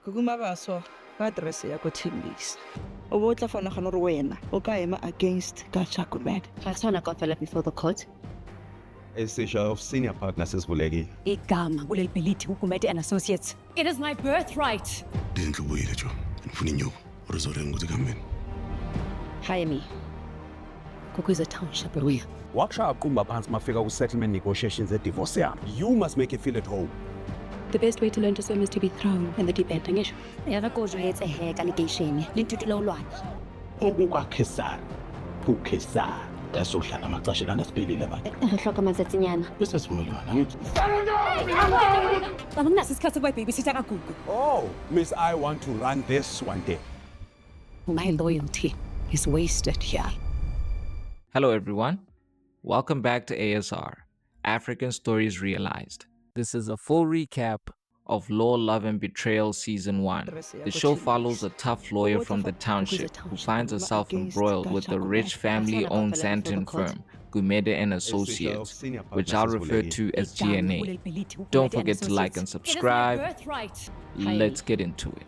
Guguma baso ka address ya ko Timbis. O bo tla fona gano re wena o ka ema against Gacha Gumede. Ga tsana ka fela before the court. Esisha of senior partners esivulekile. Igama ulelibhilithi Gumede and Associates. It is my birthright. Ndinhlubuyile jo. Ngifuna inyuko. Uzorenga ukuthi kamini. Hire me. Gugu is a township lawyer. Wakusha aqumba phansi mafika ku settlement negotiations e divorce yami. You must make it feel at home. The best way to learn to swim is to be thrown in the deep end, ngisho. Yaka kodwa it's a hair allegation. Lintutula ulwane. Okukakhesana. Kukhesana. Yasohlala amacashe lana siphelile manje. Ngihloka amanzethinyana. Bese sivumelana ngithi. Baba nginaso isikhathi sokuba babysitter kaGugu. Oh, Miss, I want to run this one day. My loyalty is wasted here. Hello everyone, welcome back to ASR, African Stories Realized. This is a full recap of Law, Love and Betrayal Season 1. The show follows a tough lawyer from the township who finds herself embroiled with a rich family-owned Santon firm, Gumede Associates, which I'll refer to as GNA. Don't forget to like and subscribe. Let's get into it.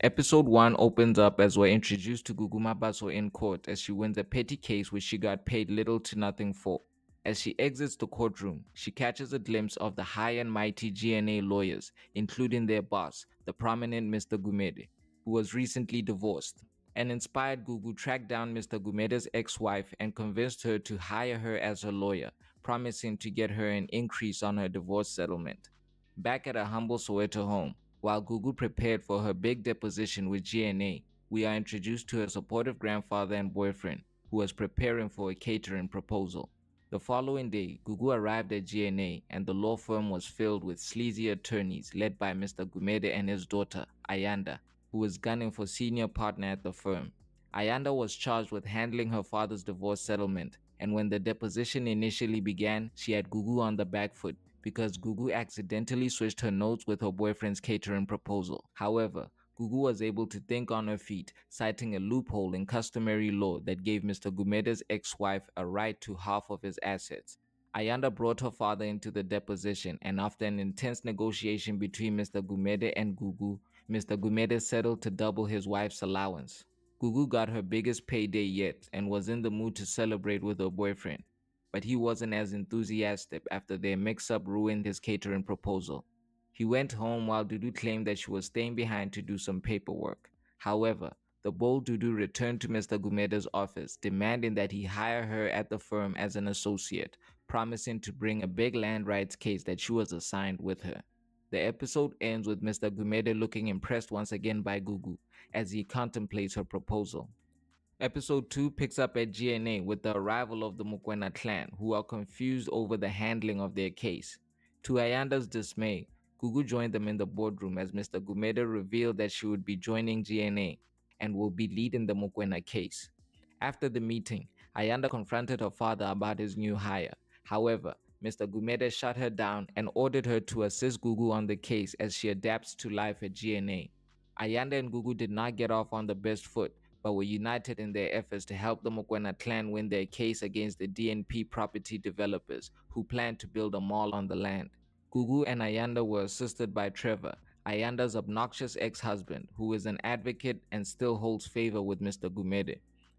Episode 1 opens up as we're introduced to Gugu Mabaso in court as she wins a petty case which she got paid little to nothing for. As she exits the courtroom, she catches a glimpse of the high and mighty GNA lawyers, including their boss, the prominent Mr. Gumede, who was recently divorced. An inspired Gugu tracked down Mr. Gumede's ex-wife and convinced her to hire her as her lawyer, promising to get her an increase on her divorce settlement. Back at her humble Soweto home, while Gugu prepared for her big deposition with GNA, we are introduced to her supportive grandfather and boyfriend, who was preparing for a catering proposal. The following day, Gugu arrived at GNA and the law firm was filled with sleazy attorneys led by Mr. Gumede and his daughter, Ayanda, who was gunning for senior partner at the firm. Ayanda was charged with handling her father's divorce settlement, and when the deposition initially began, she had Gugu on the back foot, because Gugu accidentally switched her notes with her boyfriend's catering proposal. However, Gugu was able to think on her feet, citing a loophole in customary law that gave Mr. Gumede's ex-wife a right to half of his assets. Ayanda brought her father into the deposition, and after an intense negotiation between Mr. Gumede and Gugu, Mr. Gumede settled to double his wife's allowance. Gugu got her biggest payday yet and was in the mood to celebrate with her boyfriend. But he wasn't as enthusiastic after their mix-up ruined his catering proposal. He went home while Dudu claimed that she was staying behind to do some paperwork. However, the bold Dudu returned to Mr. Gumede's office, demanding that he hire her at the firm as an associate, promising to bring a big land rights case that she was assigned with her. The episode ends with Mr. Gumede looking impressed once again by Gugu as he contemplates her proposal. Episode 2 picks up at GNA with the arrival of the Mokoena clan, who are confused over the handling of their case. To Ayanda's dismay, Gugu joined them in the boardroom as Mr. Gumede revealed that she would be joining GNA and will be leading the Mokoena case. After the meeting, Ayanda confronted her father about his new hire. However, Mr. Gumede shut her down and ordered her to assist Gugu on the case as she adapts to life at GNA. Ayanda and Gugu did not get off on the best foot, but were united in their efforts to help the Mokoena clan win their case against the DNP property developers who planned to build a mall on the land. Gugu and Ayanda were assisted by Trevor, Ayanda's obnoxious ex-husband, who is an advocate and still holds favor with Mr. Gumede.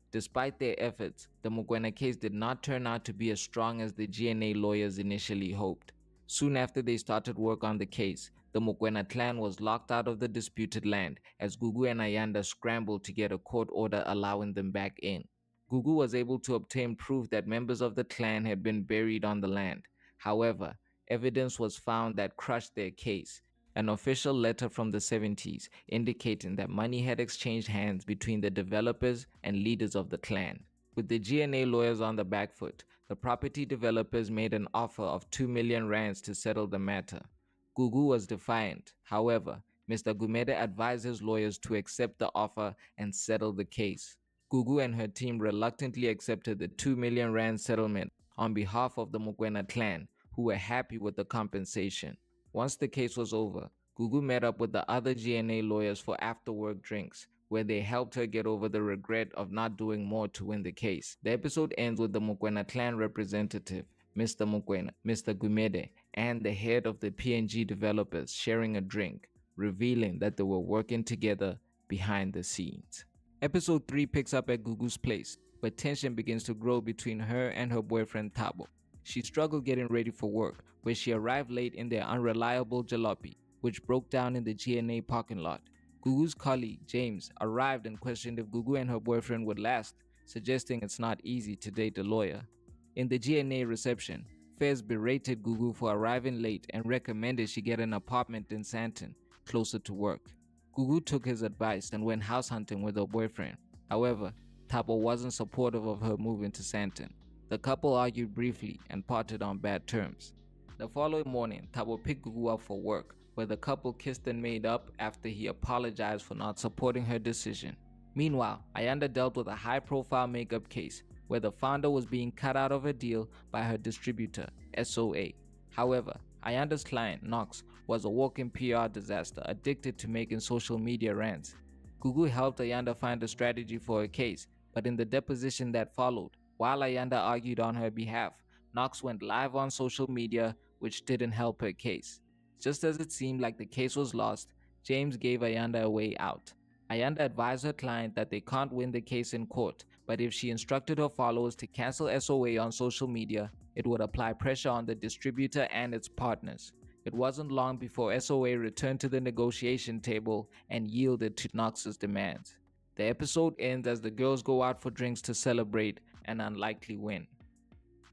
Despite their efforts, the Mokoena case did not turn out to be as strong as the GNA lawyers initially hoped. Soon after they started work on the case, the Mokoena clan was locked out of the disputed land as Gugu and Ayanda scrambled to get a court order allowing them back in. Gugu was able to obtain proof that members of the clan had been buried on the land. However, evidence was found that crushed their case. An official letter from the 70s indicating that money had exchanged hands between the developers and leaders of the clan. With the GNA lawyers on the back foot, the property developers made an offer of 2 million rands to settle the matter. Gugu was defiant. However, Mr. Gumede advised his lawyers to accept the offer and settle the case. Gugu and her team reluctantly accepted the 2 million rand settlement on behalf of the Mokoena clan, who were happy with the compensation. Once the case was over, Gugu met up with the other GNA lawyers for after-work drinks, where they helped her get over the regret of not doing more to win the case. The episode ends with the Mokoena clan representative, Mr. Mokoena, Mr. Gumede, and the head of the PNG developers sharing a drink. revealing that they were working together behind the scenes. Episode 3 picks up at Gugu's place, but tension begins to grow between her and her boyfriend Thabo. She struggled getting ready for work, where she arrived late in their unreliable jalopy, which broke down in the GNA parking lot. Gugu's colleague, James, arrived and questioned if Gugu and her boyfriend would last, suggesting it's not easy to date a lawyer. In the GNA reception, Fez berated Gugu for arriving late and recommended she get an apartment in Sandton, closer to work. Gugu took his advice and went house hunting with her boyfriend. However, Thabo wasn't supportive of her moving to Sandton. The couple argued briefly and parted on bad terms. The following morning, Thabo picked Gugu up for work, where the couple kissed and made up after he apologized for not supporting her decision. Meanwhile, Ayanda dealt with a high-profile makeup case where the founder was being cut out of a deal by her distributor, SOA. However, Ayanda's client, Knox, was a walking PR disaster, addicted to making social media rants. Gugu helped Ayanda find a strategy for her case, but in the deposition that followed, while Ayanda argued on her behalf, Knox went live on social media, which didn't help her case. Just as it seemed like the case was lost, James gave Ayanda a way out. Ayanda advised her client that they can't win the case in court, but if she instructed her followers to cancel SOA on social media, it would apply pressure on the distributor and its partners. It wasn't long before SOA returned to the negotiation table and yielded to Knox's demands. The episode ends as the girls go out for drinks to celebrate an unlikely win.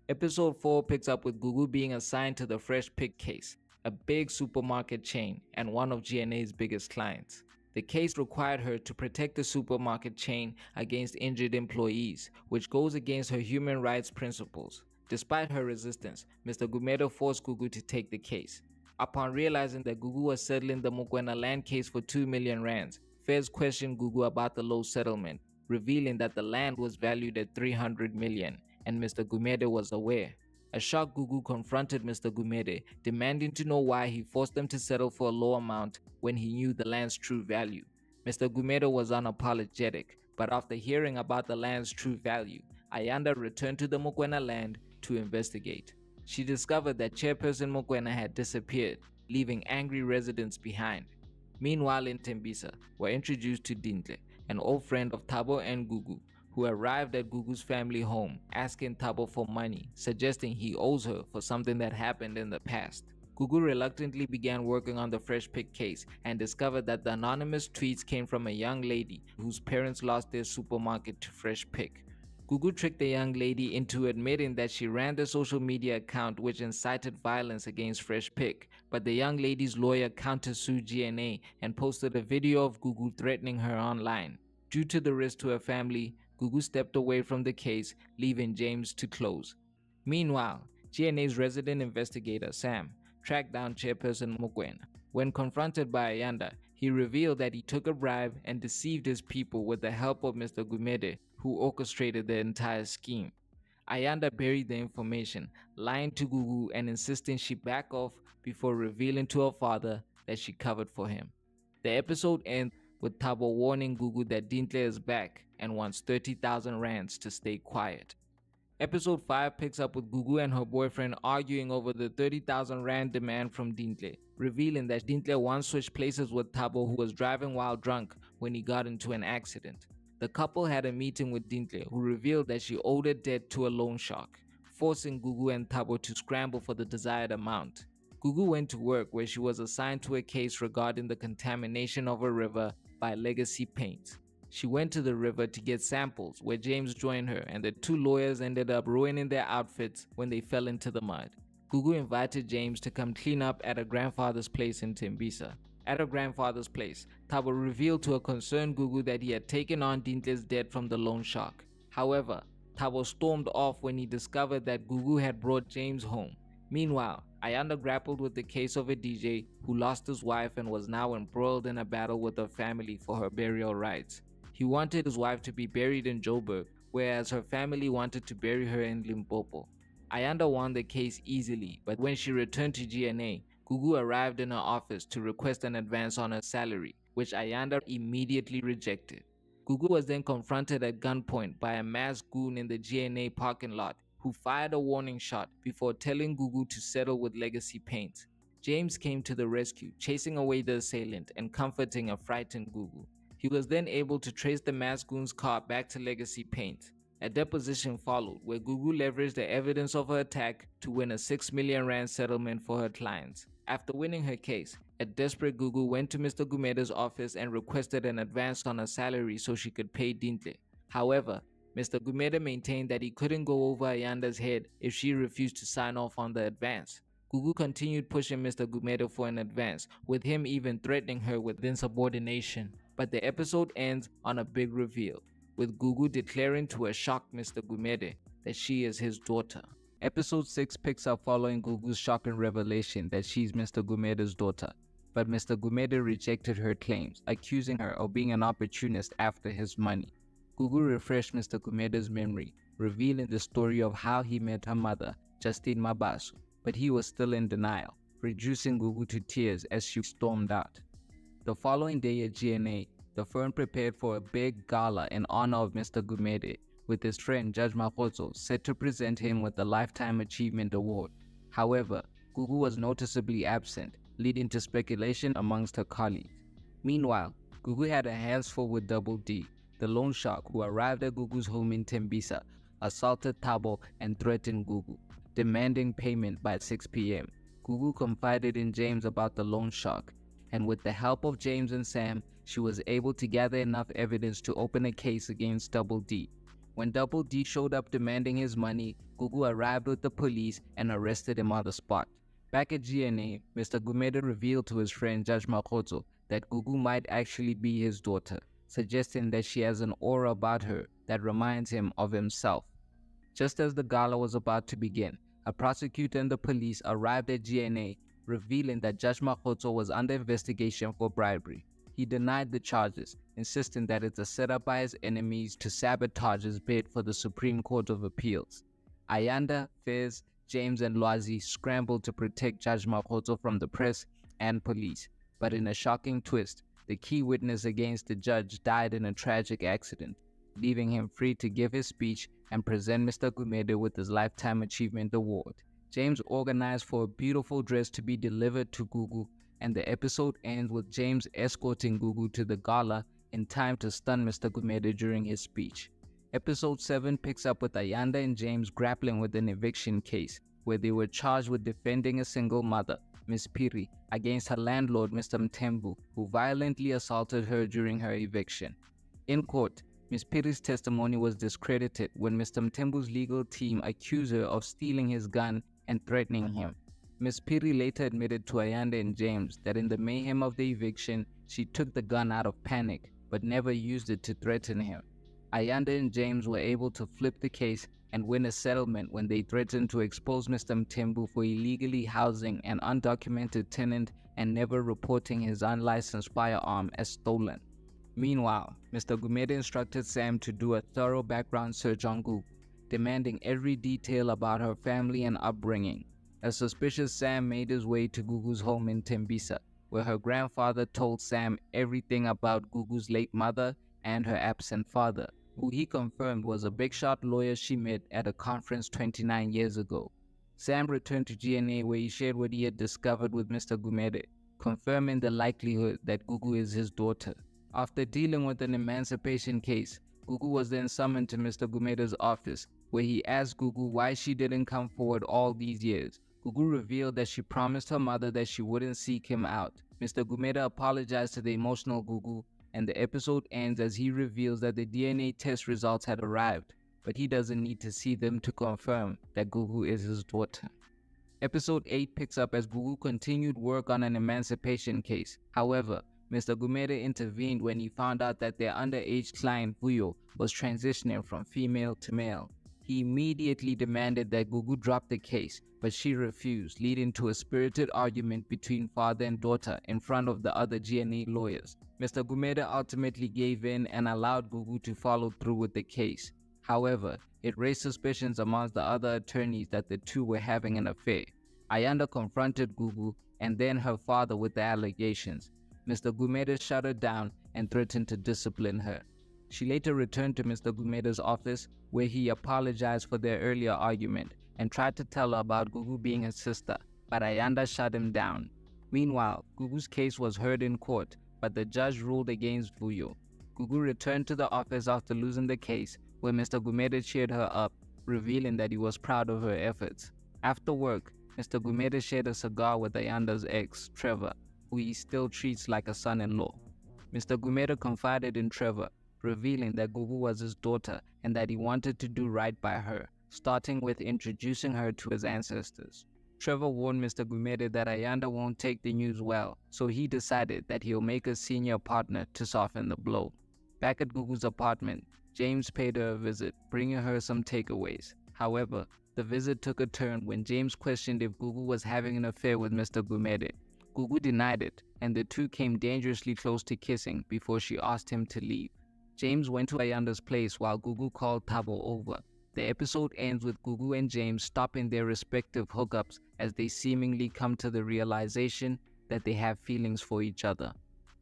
Episode 4 picks up with Gugu being assigned to the Fresh Pick case, a big supermarket chain and one of GNA's biggest clients. The case required her to protect the supermarket chain against injured employees, which goes against her human rights principles. Despite her resistance, Mr. Gumede forced Gugu to take the case. Upon realizing that Gugu was settling the Mokoena land case for 2 million rands, Fez questioned Gugu about the low settlement, revealing that the land was valued at 300 million, and Mr. Gumede was aware. A shocked Gugu confronted Mr. Gumede, demanding to know why he forced them to settle for a low amount when he knew the land's true value. Mr. Gumede was unapologetic, but after hearing about the land's true value, Ayanda returned to the Mokoena land to investigate. She discovered that Chairperson Mokoena had disappeared, leaving angry residents behind. Meanwhile in Tembisa, we're introduced to Dintle, an old friend of Thabo and Gugu, who arrived at Gugu's family home asking Thabo for money, suggesting he owes her for something that happened in the past. Gugu reluctantly began working on the Fresh Pick case and discovered that the anonymous tweets came from a young lady whose parents lost their supermarket to Fresh Pick. Gugu tricked the young lady into admitting that she ran the social media account which incited violence against Fresh Pick, but the young lady's lawyer countersued GNA and posted a video of Gugu threatening her online. Due to the risk to her family, Gugu stepped away from the case, leaving James to close. Meanwhile, GNA's resident investigator, Sam, tracked down Chairperson Mokoena. When confronted by Ayanda, he revealed that he took a bribe and deceived his people with the help of Mr. Gumede, who orchestrated the entire scheme. Ayanda buried the information, lying to Gugu and insisting she back off before revealing to her father that she covered for him. The episode ends with Thabo warning Gugu that Dintle is back and wants 30,000 rands to stay quiet. Episode 5 picks up with Gugu and her boyfriend arguing over the 30,000 rand demand from Dintle, revealing that Dintle once switched places with Thabo, who was driving while drunk when he got into an accident. The couple had a meeting with Dintle, who revealed that she owed a debt to a loan shark, forcing Gugu and Thabo to scramble for the desired amount. Gugu went to work, where she was assigned to a case regarding the contamination of a river by Legacy Paints. She went to the river to get samples, where James joined her, and the two lawyers ended up ruining their outfits when they fell into the mud. Gugu invited James to come clean up at her grandfather's place in Tembisa. At her grandfather's place, Thabo revealed to a concerned Gugu that he had taken on Dintle's debt from the loan shark. However, Thabo stormed off when he discovered that Gugu had brought James home. Meanwhile, Ayanda grappled with the case of a DJ who lost his wife and was now embroiled in a battle with her family for her burial rights. He wanted his wife to be buried in Joburg, whereas her family wanted to bury her in Limpopo. Ayanda won the case easily, but when she returned to GNA, Gugu arrived in her office to request an advance on her salary, which Ayanda immediately rejected. Gugu was then confronted at gunpoint by a masked goon in the GNA parking lot who fired a warning shot before telling Gugu to settle with Legacy Paints. James came to the rescue, chasing away the assailant and comforting a frightened Gugu. He was then able to trace the masked goon's car back to Legacy Paint. A deposition followed, where Gugu leveraged the evidence of her attack to win a 6 million rand settlement for her clients. After winning her case, a desperate Gugu went to Mr. Gumede's office and requested an advance on her salary so she could pay Dintle. However, Mr. Gumede maintained that he couldn't go over Ayanda's head if she refused to sign off on the advance. Gugu continued pushing Mr. Gumede for an advance, with him even threatening her with insubordination. But the episode ends on a big reveal, with Gugu declaring to a shocked Mr. Gumede that she is his daughter. Episode 6 picks up following Gugu's shocking revelation that she's Mr. Gumede's daughter, but Mr. Gumede rejected her claims, accusing her of being an opportunist after his money. Gugu refreshed Mr. Gumede's memory, revealing the story of how he met her mother, Justine Mabaso, but he was still in denial, reducing Gugu to tears as she stormed out. The following day at GNA, the firm prepared for a big gala in honor of Mr. Gumede, with his friend Judge Makgotso set to present him with the Lifetime Achievement Award. However, Gugu was noticeably absent, leading to speculation amongst her colleagues. Meanwhile, Gugu had her hands full with Double D, the loan shark who arrived at Gugu's home in Tembisa, assaulted Thabo and threatened Gugu, demanding payment by 6 p.m. Gugu confided in James about the loan shark, and with the help of James and Sam, she was able to gather enough evidence to open a case against Double D. When Double D showed up demanding his money, Gugu arrived with the police and arrested him on the spot. Back at GNA, Mr. Gumede revealed to his friend Judge Makgotso that Gugu might actually be his daughter, suggesting that she has an aura about her that reminds him of himself. Just as the gala was about to begin, a prosecutor and the police arrived at GNA, revealing that Judge Makgotso was under investigation for bribery. He denied the charges, insisting that it's a setup by his enemies to sabotage his bid for the Supreme Court of Appeals. Ayanda, Fez, James and Lwazi scrambled to protect Judge Makgotso from the press and police, but in a shocking twist, the key witness against the judge died in a tragic accident, leaving him free to give his speech and present Mr. Gumede with his Lifetime Achievement Award. James organized for a beautiful dress to be delivered to Gugu, and the episode ends with James escorting Gugu to the gala in time to stun Mr. Gumede during his speech. Episode 7 picks up with Ayanda and James grappling with an eviction case, where they were charged with defending a single mother, Miss Piri, against her landlord, Mr. Mtembu, who violently assaulted her during her eviction. In court, Miss Piri's testimony was discredited when Mr. Mtembu's legal team accused her of stealing his gun and threatening him. Miss Piri later admitted to Ayanda and James that in the mayhem of the eviction, she took the gun out of panic, but never used it to threaten him. Ayanda and James were able to flip the case and win a settlement when they threatened to expose Mr. Mtembu for illegally housing an undocumented tenant and never reporting his unlicensed firearm as stolen. Meanwhile, Mr. Gumede instructed Sam to do a thorough background search on Gugu, demanding every detail about her family and upbringing. A suspicious Sam made his way to Gugu's home in Tembisa, where her grandfather told Sam everything about Gugu's late mother and her absent father, who he confirmed was a big-shot lawyer she met at a conference 29 years ago. Sam returned to GNA where he shared what he had discovered with Mr. Gumede, confirming the likelihood that Gugu is his daughter. After dealing with an emancipation case, Gugu was then summoned to Mr. Gumede's office, where he asked Gugu why she didn't come forward all these years. Gugu revealed that she promised her mother that she wouldn't seek him out. Mr. Gumede apologized to the emotional Gugu, and the episode ends as he reveals that the DNA test results had arrived, but he doesn't need to see them to confirm that Gugu is his daughter. Episode 8 picks up as Gugu continued work on an emancipation case. However, Mr. Gumede intervened when he found out that their underage client Vuyo was transitioning from female to male. He immediately demanded that Gugu drop the case, but she refused, leading to a spirited argument between father and daughter in front of the other GNA lawyers. Mr. Gumede ultimately gave in and allowed Gugu to follow through with the case. However, it raised suspicions amongst the other attorneys that the two were having an affair. Ayanda confronted Gugu and then her father with the allegations. Mr. Gumede shut her down and threatened to discipline her. She later returned to Mr. Gumede's office, where he apologized for their earlier argument and tried to tell her about Gugu being his sister, but Ayanda shut him down. Meanwhile, Gugu's case was heard in court, but the judge ruled against Vuyo. Gugu returned to the office after losing the case, where Mr. Gumede cheered her up, revealing that he was proud of her efforts. After work, Mr. Gumede shared a cigar with Ayanda's ex, Trevor, who he still treats like a son-in-law. Mr. Gumede confided in Trevor, revealing that Gugu was his daughter and that he wanted to do right by her, starting with introducing her to his ancestors. Trevor warned Mr. Gumede that Ayanda won't take the news well, so he decided that he'll make a senior partner to soften the blow. Back at Gugu's apartment, James paid her a visit, bringing her some takeaways. However, the visit took a turn when James questioned if Gugu was having an affair with Mr. Gumede. Gugu denied it, and the two came dangerously close to kissing before she asked him to leave. James went to Ayanda's place while Gugu called Thabo over. The episode ends with Gugu and James stopping their respective hookups as they seemingly come to the realization that they have feelings for each other.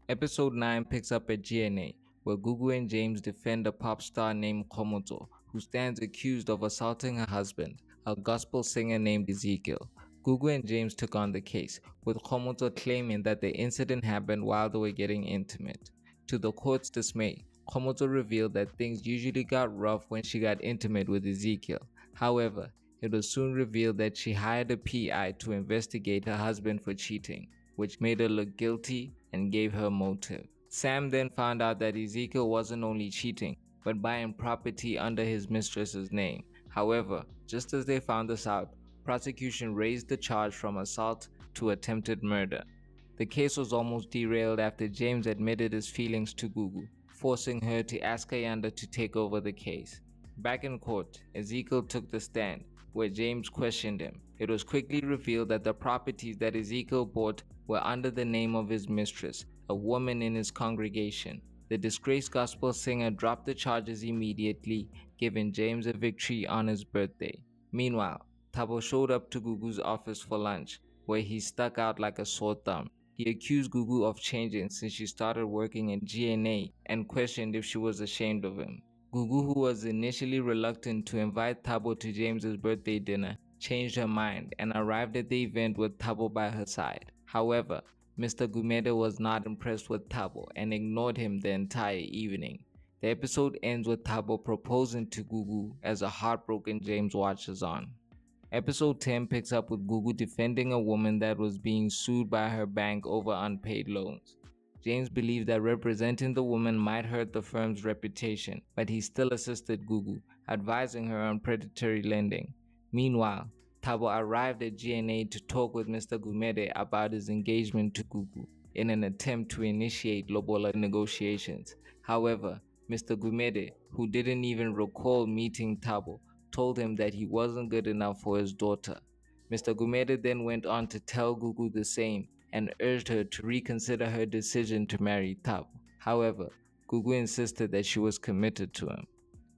Episode 9 picks up at GNA, where Gugu and James defend a pop star named Komoto, who stands accused of assaulting her husband, a gospel singer named Ezekiel. Gugu and James took on the case, with Komoto claiming that the incident happened while they were getting intimate. To the court's dismay, Komoto revealed that things usually got rough when she got intimate with Ezekiel. However, it was soon revealed that she hired a PI to investigate her husband for cheating, which made her look guilty and gave her motive. Sam then found out that Ezekiel wasn't only cheating, but buying property under his mistress's name. However, just as they found this out, prosecution raised the charge from assault to attempted murder. The case was almost derailed after James admitted his feelings to Gugu, forcing her to ask Ayanda to take over the case. Back in court, Ezekiel took the stand, where James questioned him. It was quickly revealed that the properties that Ezekiel bought were under the name of his mistress, a woman in his congregation. The disgraced gospel singer dropped the charges immediately, giving James a victory on his birthday. Meanwhile, Thabo showed up to Gugu's office for lunch, where he stuck out like a sore thumb. He accused Gugu of changing since she started working in GNA and questioned if she was ashamed of him. Gugu, who was initially reluctant to invite Thabo to James's birthday dinner, changed her mind and arrived at the event with Thabo by her side. However, Mr. Gumede was not impressed with Thabo and ignored him the entire evening. The episode ends with Thabo proposing to Gugu as a heartbroken James watches on. Episode 10 picks up with Gugu defending a woman that was being sued by her bank over unpaid loans. James believed that representing the woman might hurt the firm's reputation, but he still assisted Gugu, advising her on predatory lending. Meanwhile, Thabo arrived at GNA to talk with Mr. Gumede about his engagement to Gugu in an attempt to initiate lobola negotiations. However, Mr. Gumede, who didn't even recall meeting Thabo, told him that he wasn't good enough for his daughter. Mr. Gumede then went on to tell Gugu the same and urged her to reconsider her decision to marry Thabo. However, Gugu insisted that she was committed to him.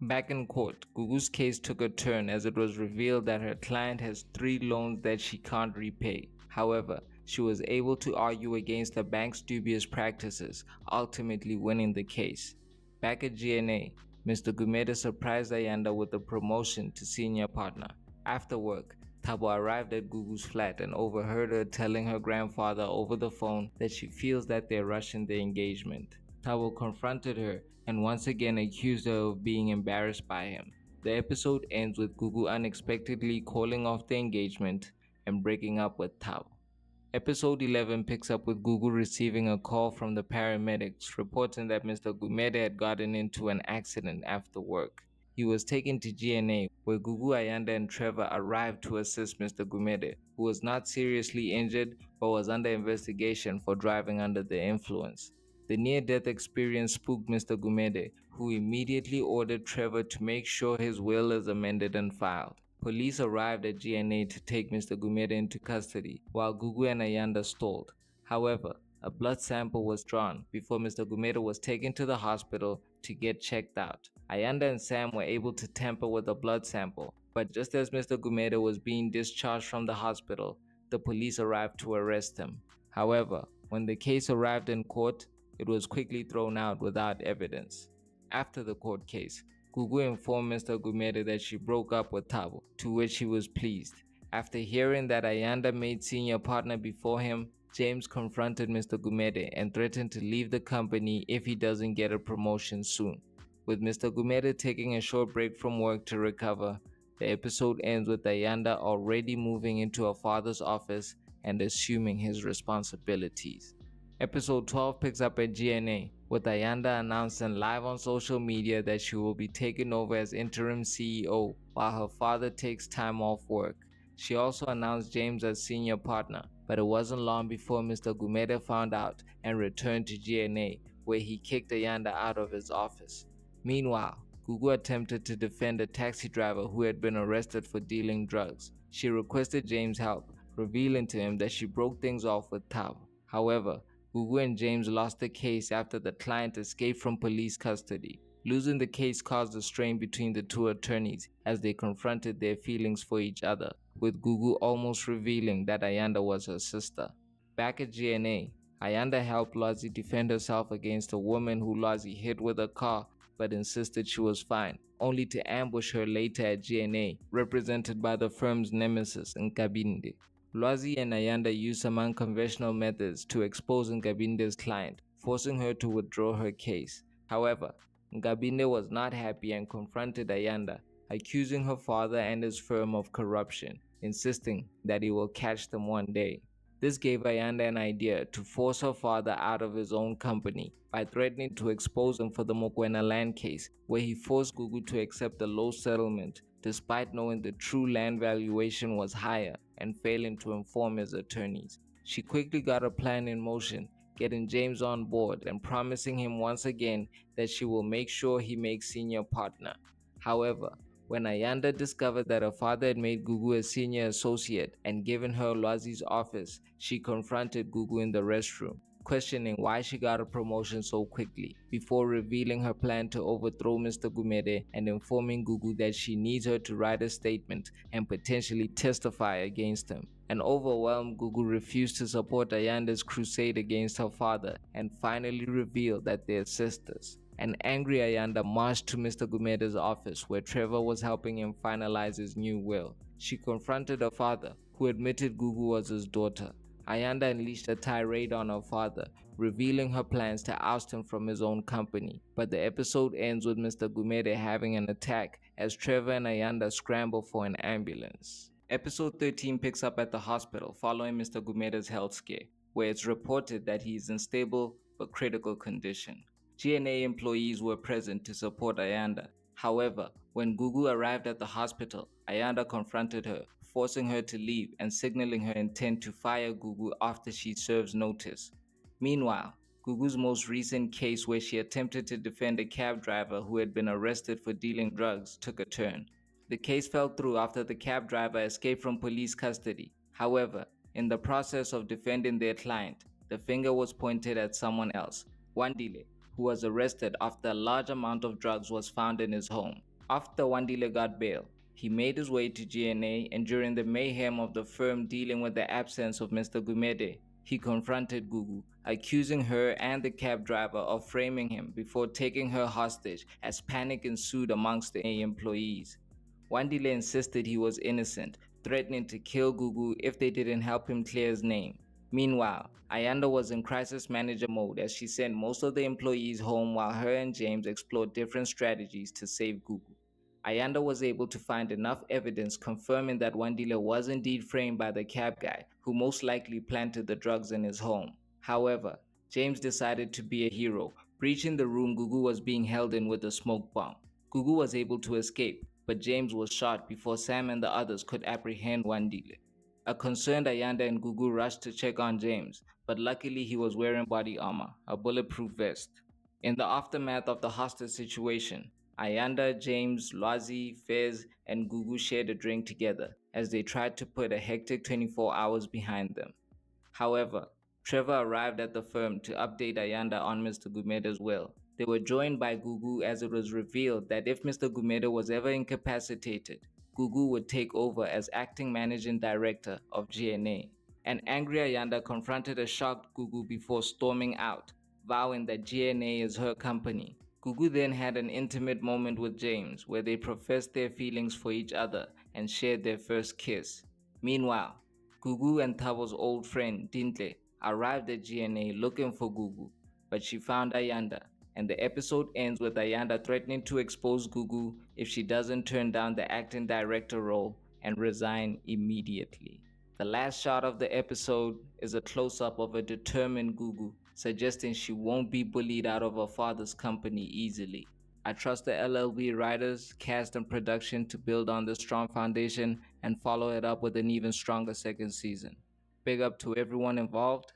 Back in court, Gugu's case took a turn as it was revealed that her client has 3 loans that she can't repay. However, she was able to argue against the bank's dubious practices, ultimately winning the case. Back at GNA, Mr. Gumede surprised Ayanda with a promotion to senior partner. After work, Thabo arrived at Gugu's flat and overheard her telling her grandfather over the phone that she feels that they're rushing the engagement. Thabo confronted her and once again accused her of being embarrassed by him. The episode ends with Gugu unexpectedly calling off the engagement and breaking up with Thabo. Episode 11 picks up with Gugu receiving a call from the paramedics reporting that Mr. Gumede had gotten into an accident after work. He was taken to GNA, where Gugu, Ayanda and Trevor arrived to assist Mr. Gumede, who was not seriously injured but was under investigation for driving under the influence. The near-death experience spooked Mr. Gumede, who immediately ordered Trevor to make sure his will is amended and filed. Police arrived at GNA to take Mr. Gumede into custody, while Gugu and Ayanda stalled. However, a blood sample was drawn before Mr. Gumede was taken to the hospital to get checked out. Ayanda and Sam were able to tamper with the blood sample, but just as Mr. Gumede was being discharged from the hospital, the police arrived to arrest him. However, when the case arrived in court, it was quickly thrown out without evidence. After the court case, Gugu informed Mr. Gumede that she broke up with Thabo, to which he was pleased. After hearing that Ayanda made senior partner before him, James confronted Mr. Gumede and threatened to leave the company if he doesn't get a promotion soon. With Mr. Gumede taking a short break from work to recover, the episode ends with Ayanda already moving into her father's office and assuming his responsibilities. Episode 12 picks up at GNA, with Ayanda announcing live on social media that she will be taking over as interim CEO while her father takes time off work. She also announced James as senior partner, but it wasn't long before Mr. Gumede found out and returned to GNA, where he kicked Ayanda out of his office. Meanwhile, Gugu attempted to defend a taxi driver who had been arrested for dealing drugs. She requested James' help, revealing to him that she broke things off with Tav. However, Gugu and James lost the case after the client escaped from police custody. Losing the case caused a strain between the two attorneys as they confronted their feelings for each other, with Gugu almost revealing that Ayanda was her sister. Back at GNA, Ayanda helped Lozzie defend herself against a woman who Lozzie hit with a car but insisted she was fine, only to ambush her later at GNA, represented by the firm's nemesis, Nkabinde. Lwazi and Ayanda used some unconventional methods to expose Nkabinde's client, forcing her to withdraw her case. However, Nkabinde was not happy and confronted Ayanda, accusing her father and his firm of corruption, insisting that he will catch them one day. This gave Ayanda an idea to force her father out of his own company by threatening to expose him for the Mokoena land case, where he forced Gugu to accept a low settlement despite knowing the true land valuation was higher and failing to inform his attorneys. She quickly got a plan in motion, getting James on board and promising him once again that she will make sure he makes senior partner. However, when Ayanda discovered that her father had made Gugu a senior associate and given her Lwazi's office, she confronted Gugu in the restroom, questioning why she got a promotion so quickly, before revealing her plan to overthrow Mr. Gumede and informing Gugu that she needs her to write a statement and potentially testify against him. An overwhelmed Gugu refused to support Ayanda's crusade against her father and finally revealed that they're sisters. An angry Ayanda marched to Mr. Gumede's office where Trevor was helping him finalize his new will. She confronted her father, who admitted Gugu was his daughter. Ayanda unleashed a tirade on her father, revealing her plans to oust him from his own company. But the episode ends with Mr. Gumede having an attack as Trevor and Ayanda scramble for an ambulance. Episode 13 picks up at the hospital following Mr. Gumede's health scare, where it's reported that he is in stable but critical condition. GNA employees were present to support Ayanda. However, when Gugu arrived at the hospital, Ayanda confronted her, forcing her to leave and signaling her intent to fire Gugu after she serves notice. Meanwhile, Gugu's most recent case where she attempted to defend a cab driver who had been arrested for dealing drugs took a turn. The case fell through after the cab driver escaped from police custody. However, in the process of defending their client, the finger was pointed at someone else, Wandile, who was arrested after a large amount of drugs was found in his home. After Wandile got bail, he made his way to GNA, and during the mayhem of the firm dealing with the absence of Mr. Gumede, he confronted Gugu, accusing her and the cab driver of framing him before taking her hostage as panic ensued amongst the employees. Wandile insisted he was innocent, threatening to kill Gugu if they didn't help him clear his name. Meanwhile, Ayanda was in crisis manager mode as she sent most of the employees home while her and James explored different strategies to save Gugu. Ayanda was able to find enough evidence confirming that Wandile was indeed framed by the cab guy, who most likely planted the drugs in his home. However, James decided to be a hero, breaching the room Gugu was being held in with a smoke bomb. Gugu was able to escape, but James was shot before Sam and the others could apprehend Wandile. A concerned Ayanda and Gugu rushed to check on James, but luckily he was wearing body armor, a bulletproof vest. In the aftermath of the hostage situation, Ayanda, James, Lwazi, Fez, and Gugu shared a drink together as they tried to put a hectic 24 hours behind them. However, Trevor arrived at the firm to update Ayanda on Mr. Gumede's will. They were joined by Gugu as it was revealed that if Mr. Gumede was ever incapacitated, Gugu would take over as acting managing director of GNA. An angry Ayanda confronted a shocked Gugu before storming out, vowing that GNA is her company. Gugu then had an intimate moment with James where they professed their feelings for each other and shared their first kiss. Meanwhile, Gugu and Tabo's old friend Dintle arrived at GNA looking for Gugu, but she found Ayanda, and the episode ends with Ayanda threatening to expose Gugu if she doesn't turn down the acting director role and resign immediately. The last shot of the episode is a close-up of a determined Gugu, suggesting she won't be bullied out of her father's company easily. I trust the LLB writers, cast, and production to build on this strong foundation and follow it up with an even stronger second season. Big up to everyone involved.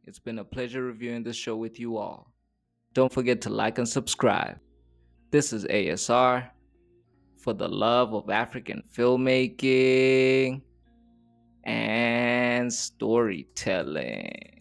It's been a pleasure reviewing this show with you all. Don't forget to like and subscribe. This is ASR for the love of African filmmaking and storytelling.